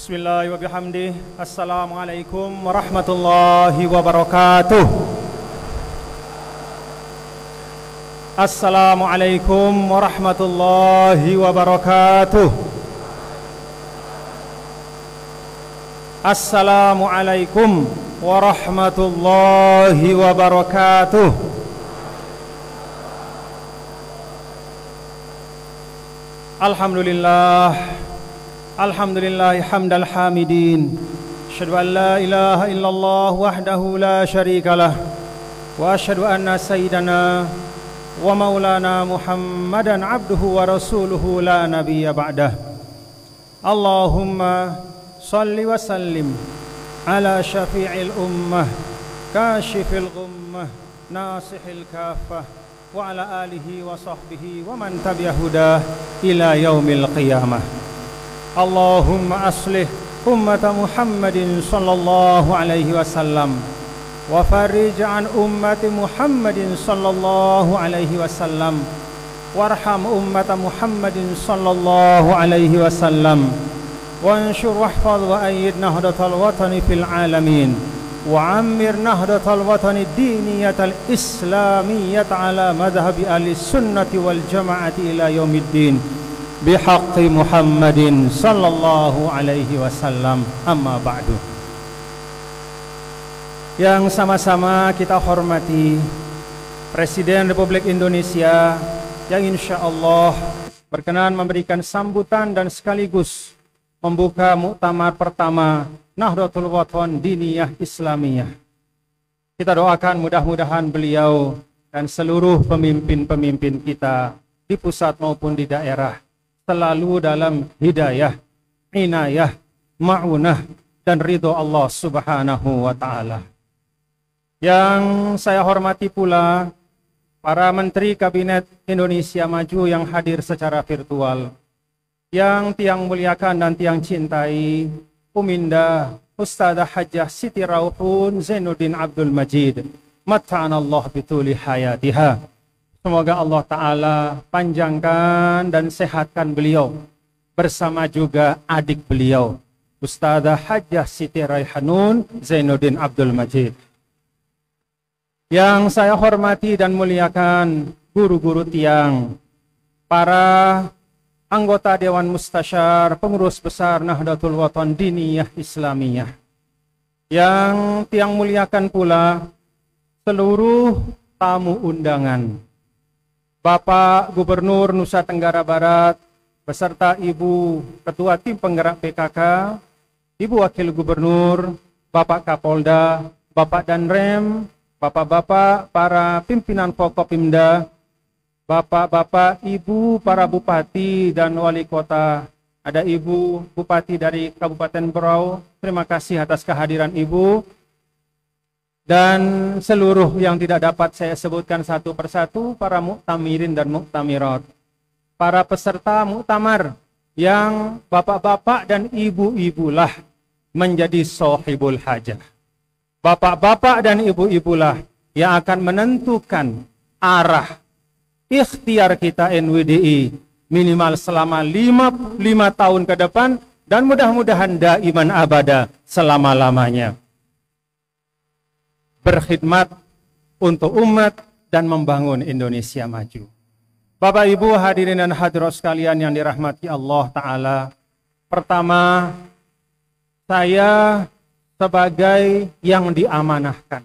Bismillah wa bihamdih. Assalamualaikum warahmatullahi wabarakatuh. Assalamualaikum warahmatullahi wabarakatuh. Assalamualaikum warahmatullahi wabarakatuh. Alhamdulillah, alhamdulillah hamdal hamidin. Asyhadu an la ilaha illallah wahdahu la syarikalah wa asyhadu anna sayyidana wa maulana Muhammadan abduhu wa rasuluhu la nabiyya ba'dah. Allahumma salli wa sallim ala syafi'il ummah kashifil ghummah nasihil kafah wa ala alihi wa sahbihi wa man tabi'ahudah ila yaumil qiyamah. Allahumma aslih ummata Muhammadin sallallahu alaihi wasallam wa farij an ummati Muhammadin sallallahu alaihi wasallam warham ummata Muhammadin sallallahu alaihi wasallam wanshur wahfaz wa ayyid nahdatal watani fil alamin wa ammir nahdatal watani diniyatal islamiyat ala madhhabi ahli sunnati wal jamaati ila yaumiddin bihaqqi Muhammadin sallallahu alaihi wasallam. Amma ba'du. Yang sama-sama kita hormati Presiden Republik Indonesia yang insya Allah berkenan memberikan sambutan dan sekaligus membuka muktamar pertama Nahdlatul Wathon Diniyah Islamiyah. Kita doakan mudah-mudahan beliau dan seluruh pemimpin-pemimpin kita di pusat maupun di daerah selalu dalam hidayah, inayah, ma'unah dan ridho Allah subhanahu wa ta'ala. Yang saya hormati pula para Menteri Kabinet Indonesia Maju yang hadir secara virtual, yang tiang muliakan dan tiang cintai Uminda Ustadzah Hajjah Siti Rauhun Zainuddin Abdul Majid, mata'anallah bituli hayatiha. Semoga Allah Ta'ala panjangkan dan sehatkan beliau bersama juga adik beliau Ustadzah Hajjah Siti Raihanun Zainuddin Abdul Majid. Yang saya hormati dan muliakan guru-guru tiang, para anggota Dewan Mustasyar, pengurus besar Nahdlatul Wathon Diniyah Islamiyah. Yang tiang muliakan pula seluruh tamu undangan, Bapak Gubernur Nusa Tenggara Barat beserta Ibu Ketua Tim Penggerak PKK, Ibu Wakil Gubernur, Bapak Kapolda, Bapak Danrem, Bapak-bapak para pimpinan Forkopimda, Bapak-bapak, Ibu para Bupati dan Wali Kota. Ada Ibu Bupati dari Kabupaten Berau, terima kasih atas kehadiran Ibu. Dan seluruh yang tidak dapat saya sebutkan satu persatu, para muktamirin dan muktamirat, para peserta muktamar yang bapak-bapak dan ibu-ibulah menjadi sohibul hajah. Bapak-bapak dan ibu-ibulah yang akan menentukan arah ikhtiar kita NWDI minimal selama 5 tahun ke depan dan mudah-mudahan daiman abada selama-lamanya. Berkhidmat untuk umat dan membangun Indonesia maju. Bapak Ibu hadirin dan hadirat sekalian yang dirahmati Allah Ta'ala. Pertama, saya sebagai yang diamanahkan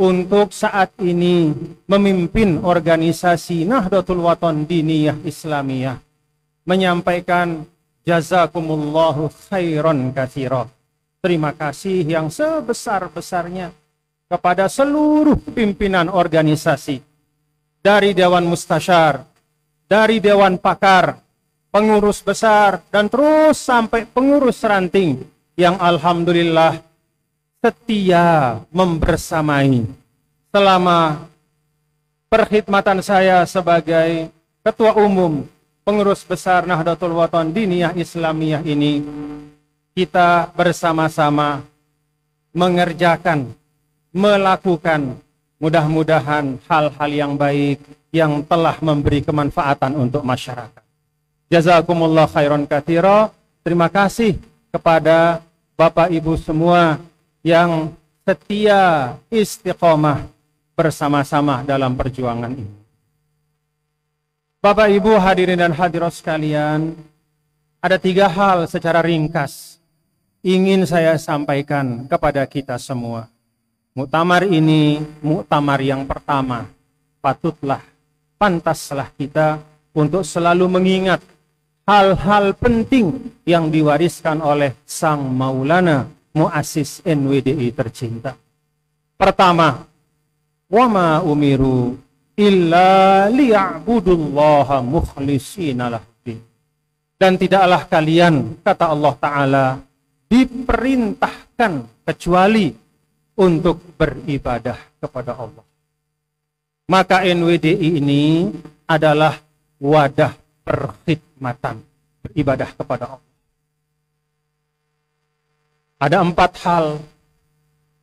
untuk saat ini memimpin organisasi Nahdlatul Wathon Diniyah Islamiyah menyampaikan jazakumullahu khairan katsiran. Terima kasih yang sebesar-besarnya kepada seluruh pimpinan organisasi, dari Dewan Mustasyar, dari Dewan Pakar, pengurus besar, dan terus sampai pengurus ranting yang alhamdulillah setia membersamai selama perkhidmatan saya sebagai Ketua Umum Pengurus Besar Nahdlatul Wathon Diniyah Islamiyah ini. Kita bersama-sama mengerjakan, melakukan mudah-mudahan hal-hal yang baik yang telah memberi kemanfaatan untuk masyarakat. Jazakumullah khairan katsira. Terima kasih kepada Bapak Ibu semua yang setia istiqomah bersama-sama dalam perjuangan ini. Bapak Ibu hadirin dan hadirat sekalian, ada 3 hal secara ringkas ingin saya sampaikan kepada kita semua. Muktamar ini muktamar yang pertama. Pantaslah kita untuk selalu mengingat hal-hal penting yang diwariskan oleh Sang Maulana Muassis NWDI tercinta. Pertama, wa ma umiru illa liya'budullaha mukhlishina lahud. Dan tidaklah kalian, kata Allah Ta'ala, diperintahkan kecuali untuk beribadah kepada Allah. Maka NWDI ini adalah wadah perkhidmatan, beribadah kepada Allah. Ada 4 hal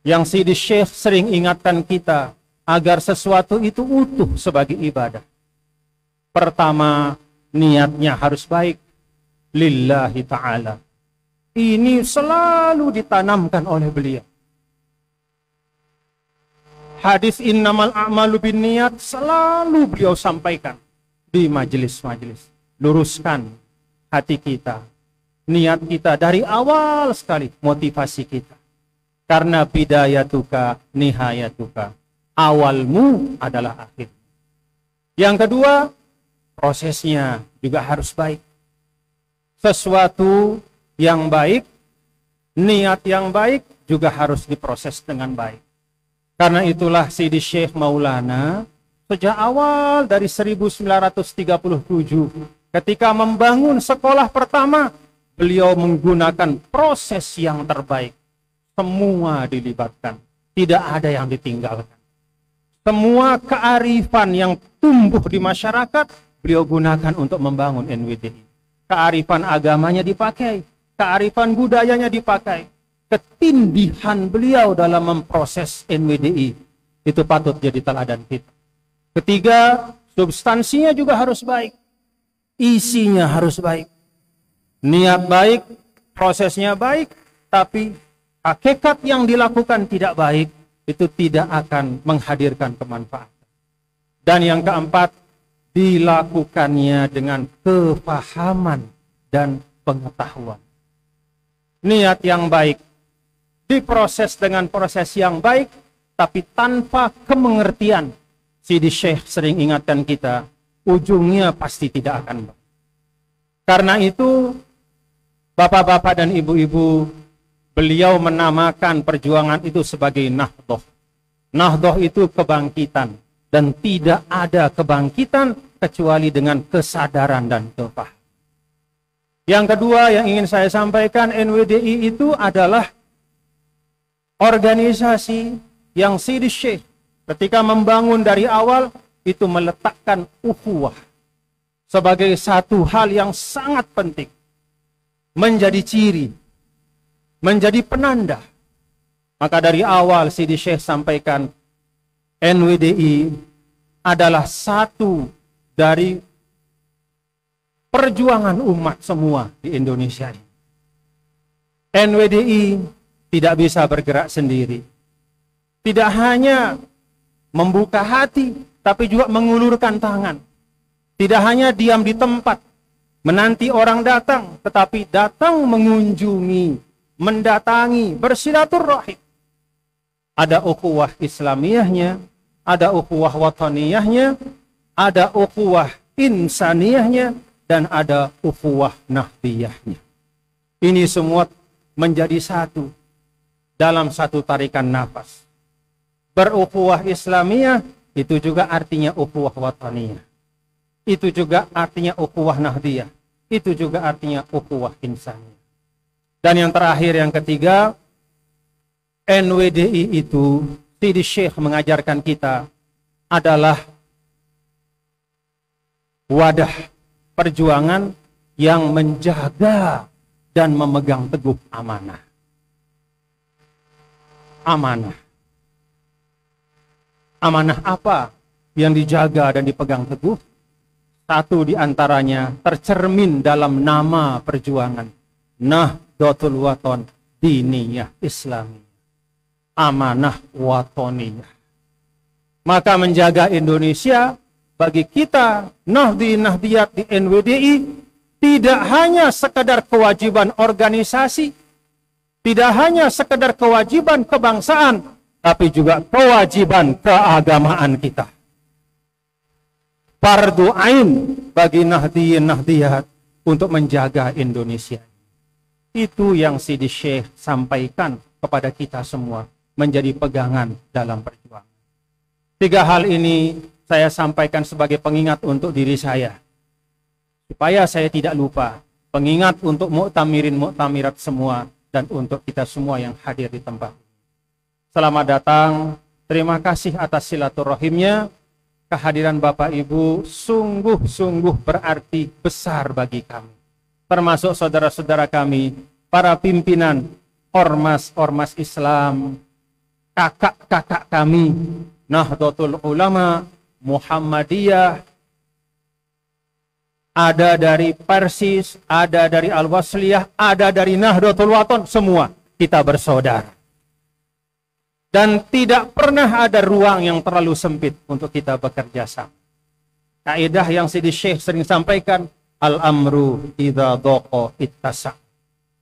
yang Sidi Syekh sering ingatkan kita agar sesuatu itu utuh sebagai ibadah. Pertama, niatnya harus baik, lillahi ta'ala. Ini selalu ditanamkan oleh beliau. Hadis innamal a'malu binniyat selalu beliau sampaikan di majelis-majelis. Luruskan hati kita, niat kita dari awal sekali, motivasi kita. Karena bidayatuka nihayatuka, awalmu adalah akhir. Yang kedua, prosesnya juga harus baik. Sesuatu yang baik, niat yang baik juga harus diproses dengan baik. Karena itulah Sidi Syekh Maulana sejak awal dari 1937 ketika membangun sekolah pertama, beliau menggunakan proses yang terbaik. Semua dilibatkan, tidak ada yang ditinggalkan. Semua kearifan yang tumbuh di masyarakat beliau gunakan untuk membangun NWDI. Kearifan agamanya dipakai, kearifan budayanya dipakai. Ketindihan beliau dalam memproses NWDI itu patut jadi teladan kita. Ketiga, substansinya juga harus baik, isinya harus baik, niat baik, prosesnya baik, tapi hakikat yang dilakukan tidak baik, itu tidak akan menghadirkan kemanfaatan. Dan yang keempat, dilakukannya dengan kefahaman dan pengetahuan. Niat yang baik diproses dengan proses yang baik, tapi tanpa kemengertian. Sidi Syekh sering ingatkan kita, ujungnya pasti tidak akan baik. Karena itu, bapak-bapak dan ibu-ibu, beliau menamakan perjuangan itu sebagai Nahdhah. Nahdhah itu kebangkitan, dan tidak ada kebangkitan kecuali dengan kesadaran dan kefahaman. Yang kedua yang ingin saya sampaikan, NWDI itu adalah organisasi yang Sidi Syekh ketika membangun dari awal itu meletakkan ukhuwah sebagai satu hal yang sangat penting, menjadi ciri, menjadi penanda. Maka dari awal Sidi Syekh sampaikan NWDI adalah satu dari perjuangan umat semua di Indonesia ini. NWDI tidak bisa bergerak sendiri. Tidak hanya membuka hati, tapi juga mengulurkan tangan. Tidak hanya diam di tempat, menanti orang datang, tetapi datang mengunjungi, mendatangi, bersilaturahim. Ada ukhuwah Islamiyahnya, ada ukhuwah wataniyahnya, ada ukhuwah insaniyahnya, dan ada ukhuwah nahdiyahnya. Ini semua menjadi satu dalam satu tarikan nafas. Berukhuwah Islamiyah itu juga artinya ukhuwah wataniyah. Itu juga artinya ukhuwah nahdiyah. Itu juga artinya ukhuwah insaniyah. Dan yang terakhir, yang ketiga, NWDI itu Sidi Syekh mengajarkan kita adalah wadah perjuangan yang menjaga dan memegang teguh amanah. Amanah. Amanah apa yang dijaga dan dipegang teguh? Satu di antaranya tercermin dalam nama perjuangan, Nahdlatul Wathon Diniyah Islamiyah, amanah watoniyah. Maka menjaga Indonesia bagi kita Nahdiyat di NWDI tidak hanya sekedar kewajiban organisasi, tidak hanya sekedar kewajiban kebangsaan, tapi juga kewajiban keagamaan kita. Fardu ain bagi Nahdiyat untuk menjaga Indonesia. Itu yang Sidi Syekh sampaikan kepada kita semua menjadi pegangan dalam perjuangan. 3 hal ini saya sampaikan sebagai pengingat untuk diri saya, supaya saya tidak lupa, pengingat untuk muktamirat semua, dan untuk kita semua yang hadir di tempat. Selamat datang, terima kasih atas silaturahimnya. Kehadiran Bapak Ibu sungguh-sungguh berarti besar bagi kami, termasuk saudara-saudara kami, para pimpinan ormas-ormas Islam, kakak-kakak kami, Nahdlatul Ulama, Muhammadiyah, ada dari Persis, ada dari Al-Wasliyah, ada dari Nahdlatul Wathon, semua kita bersaudara. Dan tidak pernah ada ruang yang terlalu sempit untuk kita bekerja sama. Kaidah yang Sidi Syekh sering sampaikan, al-amru idza dhaqa ittasa'.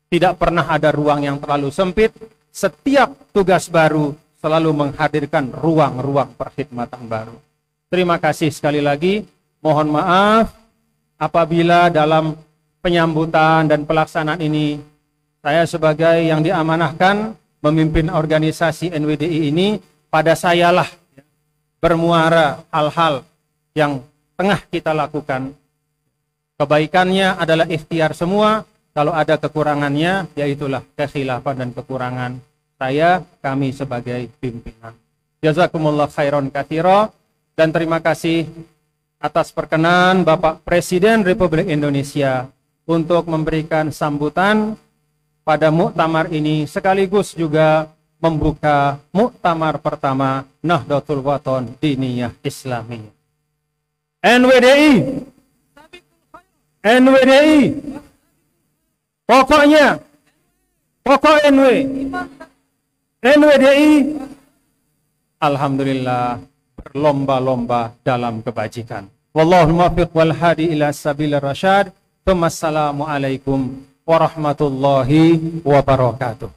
Tidak pernah ada ruang yang terlalu sempit. Setiap tugas baru selalu menghadirkan ruang-ruang perkhidmatan baru. Terima kasih sekali lagi. Mohon maaf apabila dalam penyambutan dan pelaksanaan ini saya sebagai yang diamanahkan memimpin organisasi NWDI ini, pada sayalah bermuara hal-hal yang tengah kita lakukan. Kebaikannya adalah ikhtiar semua, kalau ada kekurangannya, yaitulah kekhilafan dan kekurangan saya, kami sebagai pimpinan. Jazakumullah khairan katsira, dan terima kasih atas perkenan Bapak Presiden Republik Indonesia untuk memberikan sambutan pada muktamar ini, sekaligus juga membuka muktamar pertama Nahdlatul Wathon Diniyah Islamiyah. NWDI, NWDI, pokoknya, pokok NWDI, alhamdulillah berlomba-lomba dalam kebajikan. Wallahul muwaffiq wal hadi ila sabilir rasyad. Wassalamualaikum warahmatullahi wabarakatuh.